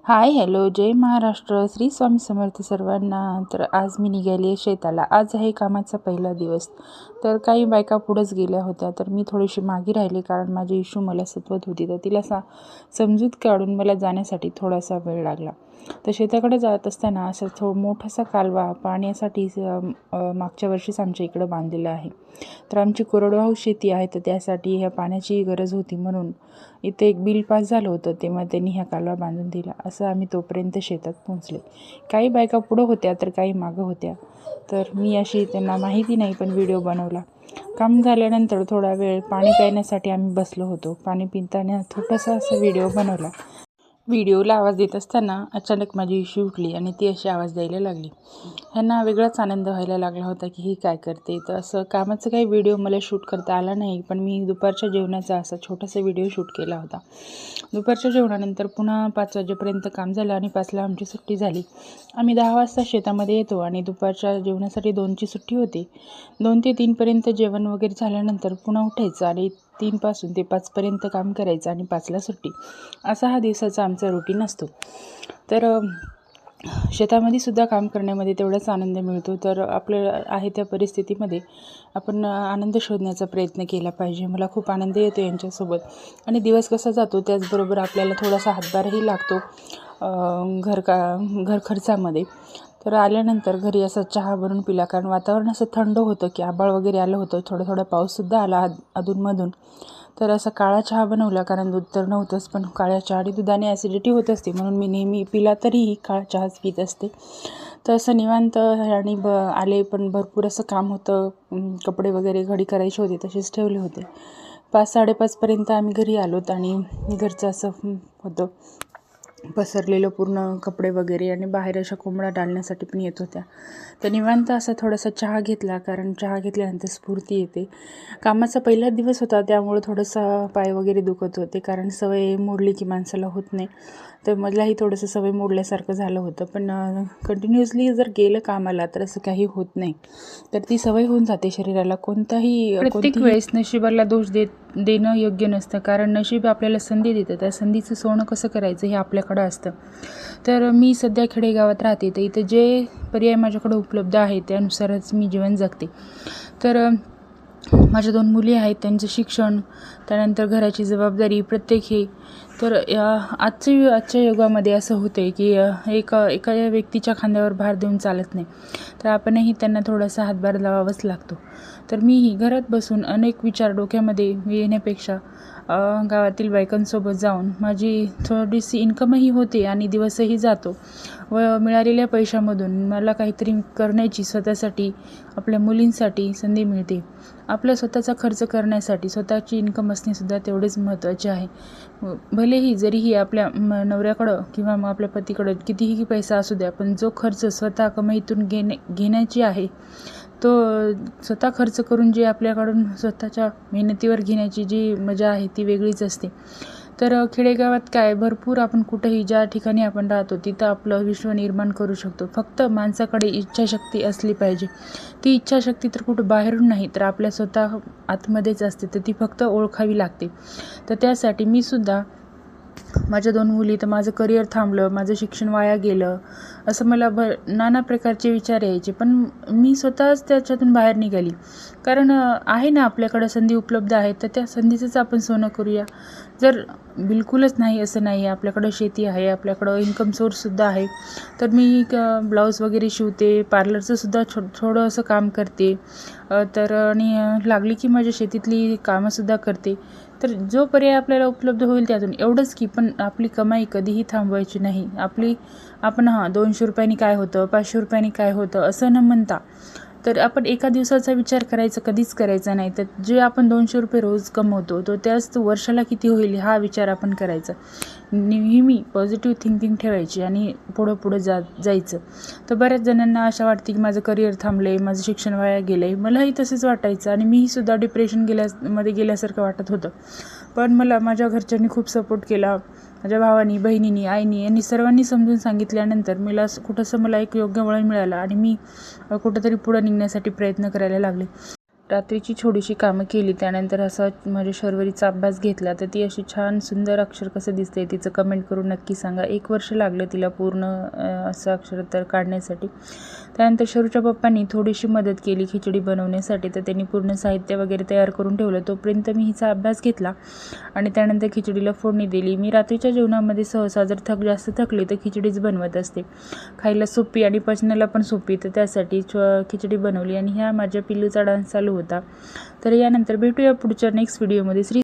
Hi hello जय महाराष्ट्र. श्री स्वामी समर्थ सर्वांना. तर आज मी निघाली आहे शेताला. आज आहे कामाचा पहिला दिवस. तर काही बायका पुढंच गेल्या होत्या, तर मी थोडीशी मागे राहिली कारण माझी इशू मला सतवत होती. तर तिला समजूत काढून मला जाण्यासाठी थोडासा वेळ लागला. तर शेताकडे जात असताना असा मोठासा कालवा पाण्यासाठी मागच्या वर्षीच आमच्या इकडं बांधलेला आहे. तर आमची कोरडवाहू शेती आहे, तर त्यासाठी ह्या पाण्याची गरज होती. म्हणून इथे एक बिल पास झालं होतं, तेव्हा त्यांनी ह्या कालवा बांधून दिला. असं आम्ही तोपर्यंत शेतात पोहोचले. काही बायका पुढं होत्या तर काही मागं होत्या. तर मी अशी त्यांना माहिती नाही पण व्हिडिओ बनवला. काम झाल्यानंतर थोडा वेळ पाणी प्यायण्यासाठी आम्ही बसलो होतो. पाणी पिताना थोडासा असा व्हिडिओ बनवला. व्हिडिओला आवाज देत असताना अचानक माझी इशू उठली आणि ती अशी आवाज द्यायला लागली. ह्यांना वेगळाच आनंद व्हायला लागला होता की ही काय करते. तर असं कामाचं काही व्हिडिओ मला शूट करता आला नाही, पण मी दुपारच्या जेवणाचा असा छोटासा व्हिडिओ शूट केला होता. दुपारच्या जेवणानंतर पुन्हा 5 वाजेपर्यंत काम झालं आणि 5ला आमची सुट्टी झाली. आम्ही 10 वाजता शेतामध्ये येतो आणि दुपारच्या जेवणासाठी 2ची सुट्टी होती. 2 ते 3पर्यंत जेवण वगैरे झाल्यानंतर पुन्हा उठायचं आणि 3 पासून ते 5पर्यंत काम करायचं आणि 5ला सुट्टी. असा हा दिवसाचा आमचा रुटीन असतो. तर शेतामध्ये सुद्धा काम करण्यामध्ये तेवढाच आनंद मिळतो. तर आपल्याला आहे त्या परिस्थितीमध्ये आपण आनंद शोधण्याचा प्रयत्न केला पाहिजे. मला खूप आनंद येतो यांच्यासोबत आणि दिवस कसा जातो त्याचबरोबर आपल्याला थोडासा हातभारही लागतो घर खर्चामध्ये. तर आल्यानंतर घरी असा चहा बनवून पिला, कारण वातावरण असं थंड होतं की आभाळ वगैरे आलं होतं. थोडा पाऊससुद्धा आला अधूनमधून. तर असा काळा चहा बनवला, कारण दूध तर नव्हतंच, पण काळ्या चहा आणि दुधाने ॲसिडिटी होत असते म्हणून मी नेहमी पिला तरीही काळा चहाच पित असते. तर असं निवांत आणि आले, पण भरपूर असं काम होतं. कपडे वगैरे घडी करायचे होते, तसेच ठेवले होते. 5-5:30पर्यंत आम्ही घरी आलोत आणि घरचं असं होतं पसरलेलं पूर्ण कपडे वगैरे, आणि बाहेर अशा कोंबड्या डालण्यासाठी पण येत होत्या. तर निवांत असा थोडासा चहा घेतला, कारण चहा घेतल्यानंतर स्फूर्ती येते. कामाचा पहिला दिवस होता त्यामुळं थोडंसं पाय वगैरे दुखत होते, कारण सवय मोडली की माणसाला होत नाही. तर मलाही थोडंसं सवय मोडल्यासारखं झालं होतं. पण कंटिन्युअसली जर गेलं कामाला तर असं काही होत नाही. तर ती सवय होऊन जाते शरीराला. प्रत्येक वेळेस नशिबाला दोष देणं योग्य नसतं, कारण नशीब आपल्याला संधी देतं. त्या संधीचं सोनं कसं करायचं हे आपल्याकडं असतं. तर मी सध्या खेडेगावात राहते, तर इथं जे पर्याय माझ्याकडे उपलब्ध आहे त्यानुसारच मी जीवन जगते. तर माझ्या 2 मुली आहेत, त्यांचं शिक्षण, त्यानंतर घराची जबाबदारी प्रत्येक हे. तर आजच्या युगामध्ये असं होते की एका व्यक्तीच्या खांद्यावर भार देऊन चालत नाही. तर आपणही त्यांना थोडासा हातभार लावावाच लागतो. तर मीही घरात बसून अनेक विचार डोक्यामध्ये येण्यापेक्षा गावातील बायकांसोबत जाऊन माझी थोडीशी इन्कमही होते आणि दिवसही जातो व मिळालेल्या पैशामधून मला काहीतरी करण्याची, स्वतःसाठी, आपल्या मुलींसाठी संधी मिळते. आपला स्वतःचा खर्च करण्यासाठी स्वतःची इन्कम असणेसुद्धा तेवढेच महत्त्वाचे आहे. भलेही जरीही आपल्या नवऱ्याकडं किंवा मग आपल्या पतीकडं कितीही पैसा असू द्या, पण जो खर्च स्वतः कमाईतून घेण्याची आहे, तो स्वतः खर्च करून जे आपल्याकडून स्वतःच्या मेहनतीवर घेण्याची जी मजा आहे ती वेगळीच असते. तर खेडेगावात काय भरपूर आपण कुठंही ज्या ठिकाणी आपण राहतो तिथं आपलं विश्व निर्माण करू शकतो. फक्त माणसाकडे इच्छाशक्ती असली पाहिजे. ती इच्छाशक्ती तर कुठं बाहेरून नाही, तर आपल्या स्वतः आतमध्येच असते. तर ती फक्त ओळखावी लागते. तर त्यासाठी मी सुद्धा माझ्या 2 मुली, तर माझं करिअर थांबलं, माझं शिक्षण वाया गेलं, असं मला नाना प्रकारचे विचार यायचे. पण मी स्वतःच त्याच्यातून बाहेर निघाली, कारण आहे ना आपल्याकडं संधी उपलब्ध आहेत, तर त्या संधीचंच आपण सोनं करूया. जर बिलकुलच नाही असं नाही आहे, आपल्याकडं शेती आहे, आपल्याकडं इन्कम सोर्ससुद्धा आहे, तर मी ब्लाऊज वगैरे शिवते, पार्लरचंसुद्धा थोडं असं काम करते. तर आणि लागली की माझ्या शेतीतली कामंसुद्धा करते. तर जो पर्याय आपल्याला उपलब्ध होईल त्यातून एवढंच की, पण आपली कमाई कधीही थांबवायची नाही. आपण 200 रुपयांनी काय होतं, 500 रुपयांनी काय होतं असं न म्हणता, तर आपण एका दिवसाचा विचार करायचा कधीच करायचा नाही. तर जे आपण 200 रुपये रोज कमवतो तो त्याच वर्षाला किती होईल हा विचार आपण करायचा. नेहमी पॉझिटिव्ह थिंकिंग ठेवायची आणि पुढं जायचं. तर बऱ्याच जणांना अशा वाटते की माझं करिअर थांबलं, माझं शिक्षण वाया गेलं आहे. मलाही तसेच वाटायचं आणि मीही सुद्धा डिप्रेशन गेल्यासारखं वाटत होतं. पण मला माझ्या घरच्यांनी खूप सपोर्ट केला. माझ्या भावानी, बहिणींनी, आईनी यांनी सर्वांनी समजून सांगितल्यानंतर मला एक योग्य वळण मिळालं आणि मी कुठंतरी पुढं निघण्यासाठी प्रयत्न करायला लागले. रात्रीची थोडीशी कामं केली, त्यानंतर असा माझ्या शर्वरीचा अभ्यास घेतला, तर ती अशी छान सुंदर अक्षर कसं दिसते तिचं कमेंट करून नक्की सांगा. 1 वर्ष लागलं तिला पूर्ण असं अक्षर तर काढण्यासाठी. त्यानंतर शरूच्या पप्पांनी थोडीशी मदत केली खिचडी बनवण्यासाठी, तर त्यांनी पूर्ण साहित्य वगैरे तयार करून ठेवलं. तोपर्यंत मी हिचा अभ्यास घेतला आणि त्यानंतर खिचडीला फोडणी दिली. मी रात्रीच्या जेवणामध्ये सहसा जर जास्त थकली तर खिचडीच बनवत असते, खायला सोपी आणि पचनाला पण सोपी, तर त्यासाठी खिचडी बनवली. आणि ह्या माझ्या पिल्लूचा डान्स चालू होता. तर यानंतर भेटूया पुढच्या नेक्स्ट व्हिडिओमध्ये.